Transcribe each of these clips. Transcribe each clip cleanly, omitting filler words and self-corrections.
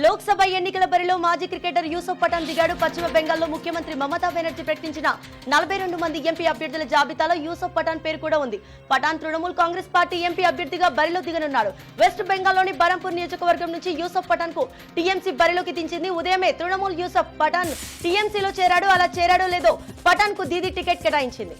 లోక్సభ ఎన్నికల బరిలో మాజీ క్రికెటర్ యూసుఫ్ పఠాన్ దిగాడు. పశ్చిమ బెంగాల్లో ముఖ్యమంత్రి మమతా బెనర్జీ ప్రకటించిన 42 మంది ఎంపీ అభ్యర్థుల జాబితాలో యూసుఫ్ పఠాన్ పేరు కూడా ఉంది. పఠాన్ తృణమూల్ కాంగ్రెస్ పార్టీ ఎంపీ అభ్యర్థిగా బరిలో దిగనున్నాడు. వెస్ట్ బెంగాల్లోని బరంపూర్ నియోజకవర్గం నుంచి యూసుఫ్ పఠాన్ కు టీఎంసీ బరిలోకి దించింది. ఉదయమే తృణమూల్ యూసుఫ్ పఠాన్ టీఎంసీలో చేరాడు. అలా చేరాడో లేదో పఠాన్ కు దీదీ టికెట్ కేటాయించింది.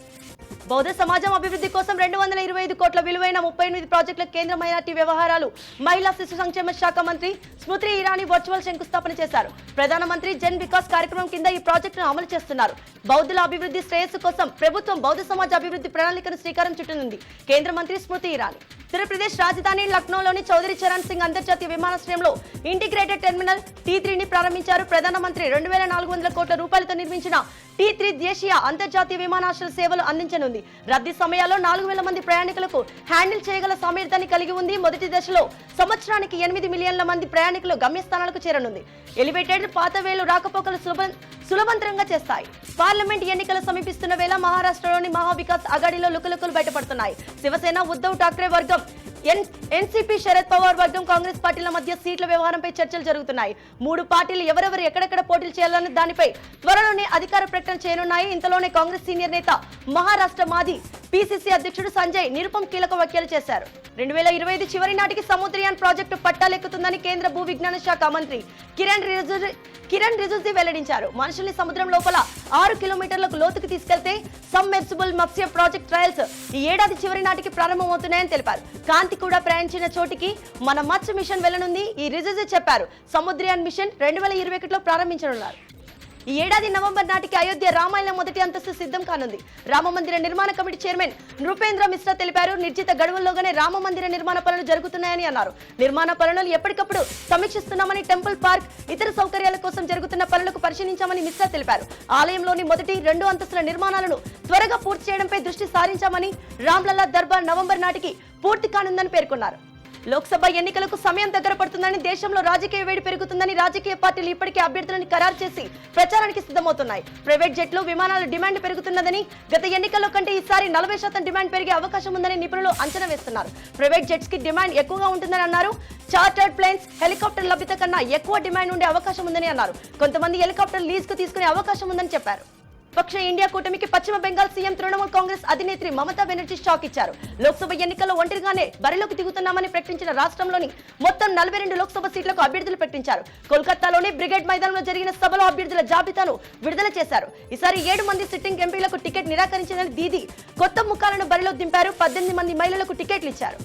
బౌద్ధ సమాజం అభివృద్ధి కోసం 225 కోట్ల విలువైన 38 ప్రాజెక్టుల కేంద్ర మైనార్టీ వ్యవహారాలు, మహిళా శిశు సంక్షేమ శాఖ మంత్రి స్మృతి ఇరానీ వర్చువల్ శంకుస్థాపన చేశారు. ప్రధానమంత్రి జన్ వికాస్ కార్యక్రమం కింద ఈ ప్రాజెక్టును అమలు చేస్తున్నారు. బౌద్ధుల అభివృద్ధి శ్రేయస్సు కోసం ప్రభుత్వం బౌద్ధ సమాజ అభివృద్ధి ప్రణాళికను శ్రీకారం చుట్టనుంది. కేంద్ర మంత్రి స్మృతి ఇరానీ ఉత్తరప్రదేశ్ రాజధాని లక్నోలోని చౌదరి చరణ్ సింగ్ అంతర్జాతీయ విమానాశ్రయంలో ఇంటిగ్రేటెడ్ టెర్మినల్ T3ని ప్రారంభించారు. ప్రధానమంత్రి 2400 కోట్ల రూపాయలతో నిర్మించిన T3 దేశీయ అంతర్జాతీయ విమానాశ్రయ సేవలు అందించనుంది. రద్దీ సమయాల్లో 4000 మంది ప్రయాణికులకు హ్యాండిల్ చేయగల సామర్థ్యాన్ని కలిగి ఉంది. మొదటి దశలో సంవత్సరానికి 8 మిలియన్ల మంది ప్రయాణికులు గమ్యస్థానాలకు చేరనుంది. ఎలివేటెడ్ పాతవేలు రాకపోకలు సులభంతరంగా చేస్తాయి. పార్లమెంట్ ఎన్నికలు సమీపిస్తున్న వేళ మహారాష్ట్రలోని మహావికాస్ అఘాడీలో లుకలుకలు బయటపడుతున్నాయి. శివసేన ఉద్ధవ్ ఠాక్రే వర్గం, ఎన్సీపీ శరద్ పవార్ వర్గం, కాంగ్రెస్ పార్టీల మధ్య సీట్ల వ్యవహారంపై చర్చలు జరుగుతున్నాయి. 3 పార్టీలు ఎవరెవరు ఎక్కడెక్కడ పోటీలు చేయాలన్న దానిపై త్వరలోనే అధికార ప్రకటన చేయనున్నాయి. ఇంతలోనే కాంగ్రెస్ సీనియర్ నేత, మహారాష్ట్ర మాజీ పీసీసీ అధ్యక్షుడు సంజయ్ నిరుపం కీలక వ్యాఖ్యలు చేశారు. 2025 చివరి నాటికి సముద్రయాన్ ప్రాజెక్టు పట్టాలెక్కుతుందని కేంద్ర భూ విజ్ఞాన శాఖ మంత్రి కిరణ్ రిజిజు వెల్లడించారు. మనుషుల్ని సముద్రం లోపల 6 కిలోమీటర్లకు లోతుకు తీసుకెళ్తే సబ్మెర్సిబుల్ మత్స్య ప్రాజెక్ట్ ట్రయల్స్ ఈ ఏడాది చివరి నాటికి ప్రారంభమవుతున్నాయని తెలిపారు. కాంతి కూడా ప్రయాణించిన చోటికి మన మత్స్య మిషన్ వెళ్లనుంది ఈ రిజిజు చెప్పారు. సముద్రయాన్ మిషన్ 2021లో ప్రారంభించనున్నారు. ఈ ఏడాది నవంబర్ నాటికి అయోధ్య రామాలయం మొదటి అంతస్తు సిద్ధం కానుంది. రామమందిర నిర్మాణ కమిటీ చైర్మన్ నృపేంద్ర మిశ్రా తెలిపారు. నిర్జిత గడువుల్లోగానే రామమందిర నిర్మాణ పనులు జరుగుతున్నాయని అన్నారు. నిర్మాణ పనులను ఎప్పటికప్పుడు సమీక్షిస్తున్నామని, టెంపుల్ పార్క్, ఇతర సౌకర్యాల కోసం జరుగుతున్న పనులకు పరిశీలించామని మిశ్రా తెలిపారు. ఆలయంలోని మొదటి 2 అంతస్తుల నిర్మాణాలను త్వరగా పూర్తి చేయడంపై దృష్టి సారించామని, రామ్లల్లా దర్బార్ నవంబర్ నాటికి పూర్తి కానుందని పేర్కొన్నారు. లోక్సభ ఎన్నికలకు సమయం దగ్గర పడుతుందని, దేశంలో రాజకీయ వేడి పెరుగుతుందని రాజకీయ పార్టీలు ఇప్పటికే అభ్యర్థులను ఖరారు చేసి ప్రచారానికి సిద్ధమవుతున్నాయి. ప్రైవేట్ జెట్లు, విమానాల డిమాండ్ పెరుగుతున్నదని, గత ఎన్నికల్లో కంటే ఈసారి 40% డిమాండ్ పెరిగే అవకాశం ఉందని నిపుణులు అంచనా వేస్తున్నారు. ప్రైవేట్ జెట్స్ కి డిమాండ్ ఎక్కువగా ఉంటుందని అన్నారు. చార్టర్డ్ ప్లేన్స్, హెలికాప్టర్ లభ్యత కన్నా ఎక్కువ డిమాండ్ ఉండే అవకాశం ఉందని అన్నారు. కొంతమంది హెలికాప్టర్ లీజ్ కు తీసుకునే అవకాశం ఉందని చెప్పారు. పక్ష ఇండియా కూటమికి పశ్చిమ బెంగాల్ సీఎం తృణమూల్ కాంగ్రెస్ అధినేత్రి మమతా బెనర్జీ షాక్ ఇచ్చారు. లోక్సభ ఎన్నికల్లో ఒంటరిగానే బరిలోకి దిగుతున్నామని ప్రకటించిన రాష్ట్రంలోని మొత్తం 42 లోక్సభ సీట్లకు అభ్యర్థులు ప్రకటించారు. కోల్కతాలోని బ్రిగేడ్ మైదానంలో జరిగిన సభలో అభ్యర్థుల జాబితాను విడుదల చేశారు. ఈసారి 7 మంది సిట్టింగ్ ఎంపీలకు టికెట్ నిరాకరించిందని దీదీ కొత్త ముఖాలను బరిలో దింపారు. 18 మంది మహిళలకు టికెట్లు ఇచ్చారు.